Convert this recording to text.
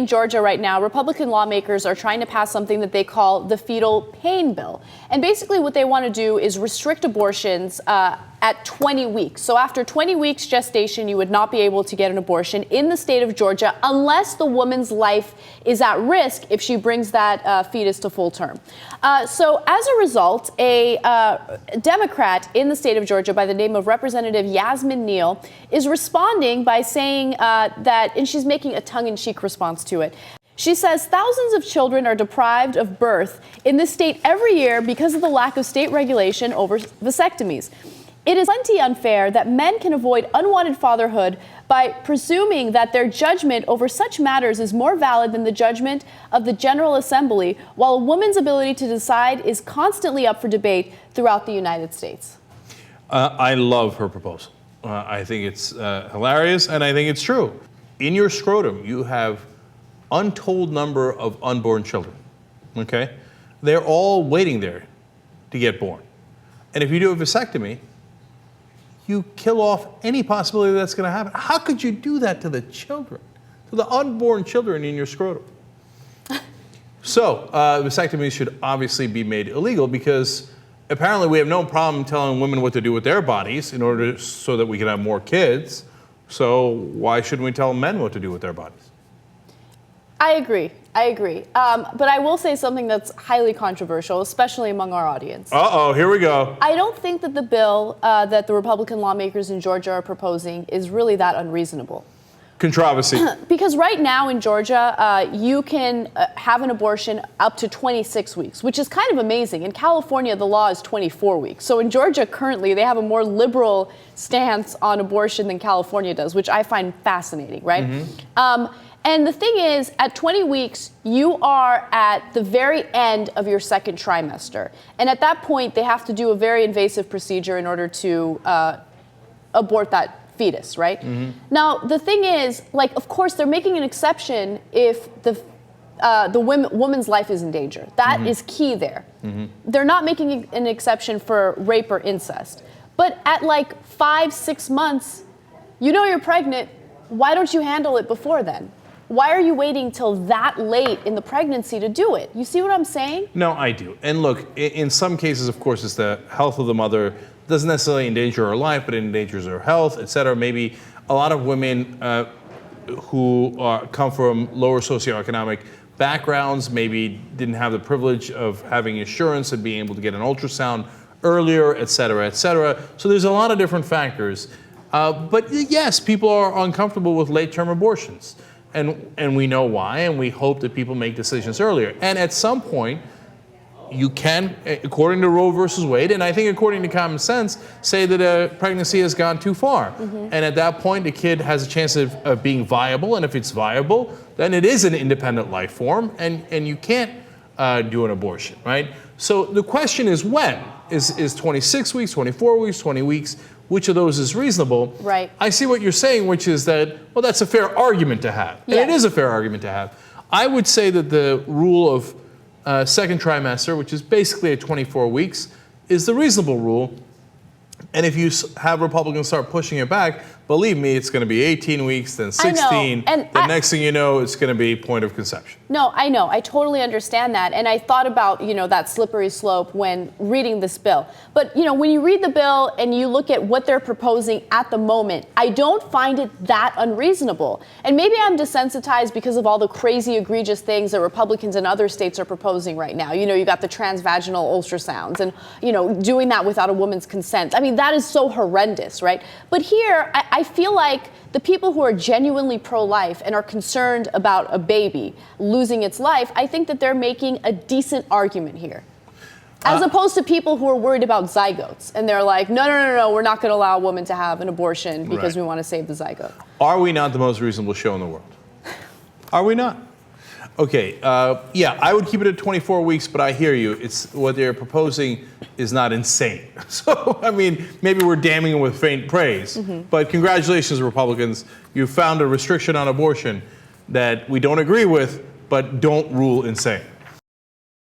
in Georgia right now, Republican lawmakers are trying to pass something that they call the Fetal Pain bill. And basically what they want to do is restrict abortions at 20 weeks. So after 20 weeks gestation, you would not be able to get an abortion in the state of Georgia unless the woman's life is at risk if she brings that fetus to full term. So as a result, a Democrat in the state of Georgia by the name of Representative Yasmin Neal is responding by saying that, and she's making a tongue-in-cheek response to it. She says thousands of children are deprived of birth in this state every year because of the lack of state regulation over vasectomies. It is plenty unfair that men can avoid unwanted fatherhood by presuming that their judgment over such matters is more valid than the judgment of the General Assembly, while a woman's ability to decide is constantly up for debate throughout the United States. I love her proposal. I think it's hilarious, and I think it's true. In your scrotum, you have untold number of unborn children, okay? They're all waiting there to get born. And if you do a vasectomy, you kill off any possibility that's going to happen. How could you do that to the children, to the unborn children in your scrotum? So vasectomies should obviously be made illegal because apparently we have no problem telling women what to do with their bodies in order so that we can have more kids. So why shouldn't we tell men what to do with their bodies? I agree. But I will say something that's highly controversial, especially among our audience. Uh-oh, here we go. I don't think that the bill that the Republican lawmakers in Georgia are proposing is really that unreasonable. Controversy. Because right now in Georgia, you can have an abortion up to 26 weeks, which is kind of amazing. In California, the law is 24 weeks. So in Georgia, currently, they have a more liberal stance on abortion than California does, which I find fascinating, right? Mm-hmm. And the thing is, at 20 weeks, you are at the very end of your second trimester. And at that point, they have to do a very invasive procedure in order to abort that fetus, right? Mm-hmm. Now, the thing is, like, of course, they're making an exception if the woman's life is in danger. That mm-hmm. is key there. Mm-hmm. They're not making an exception for rape or incest. But at like 5-6 months, you know you're pregnant. Why don't you handle it before then? Why are you waiting till that late in the pregnancy to do it? You see what I'm saying? No, I do. And look, in some cases, of course, it's the health of the mother. Doesn't necessarily endanger her life, but it endangers her health, et cetera. Maybe a lot of women who come from lower socioeconomic backgrounds maybe didn't have the privilege of having insurance and being able to get an ultrasound earlier, et cetera, et cetera. So there's a lot of different factors. But yes, people are uncomfortable with late-term abortions. And we know why, and we hope that people make decisions earlier. And at some point, you can, according to Roe versus Wade, and I think according to common sense, say that a pregnancy has gone too far. Mm-hmm. And at that point, the kid has a chance of being viable, and if it's viable, then it is an independent life form, and you can't do an abortion, right? So the question is when? Is 26 weeks, 24 weeks, 20 weeks? Which of those is reasonable? Right. I see what you're saying, which is that, well, that's a fair argument to have. And yes. It is a fair argument to have. I would say that the rule of second trimester, which is basically at 24 weeks, is the reasonable rule. And if you have Republicans start pushing it back, believe me, it's going to be 18 weeks, then 16. And the next thing you know, it's going to be point of conception. No, I know. I totally understand that. And I thought about, that slippery slope when reading this bill. But, when you read the bill and you look at what they're proposing at the moment, I don't find it that unreasonable. And maybe I'm desensitized because of all the crazy, egregious things that Republicans in other states are proposing right now. You got the transvaginal ultrasounds and, doing that without a woman's consent. I mean, that is so horrendous, right? But here, I feel like the people who are genuinely pro-life and are concerned about a baby losing its life, I think that they're making a decent argument here. As opposed to people who are worried about zygotes. And they're like, no, we're not going to allow a woman to have an abortion because we want to save the zygote. Are we not the most reasonable show in the world? Are we not? Okay, yeah, I would keep it at 24 weeks, but I hear you. It's what they're proposing is not insane. So, I mean, maybe we're damning them with faint praise. Mm-hmm. But congratulations, Republicans. You found a restriction on abortion that we don't agree with, but don't rule insane.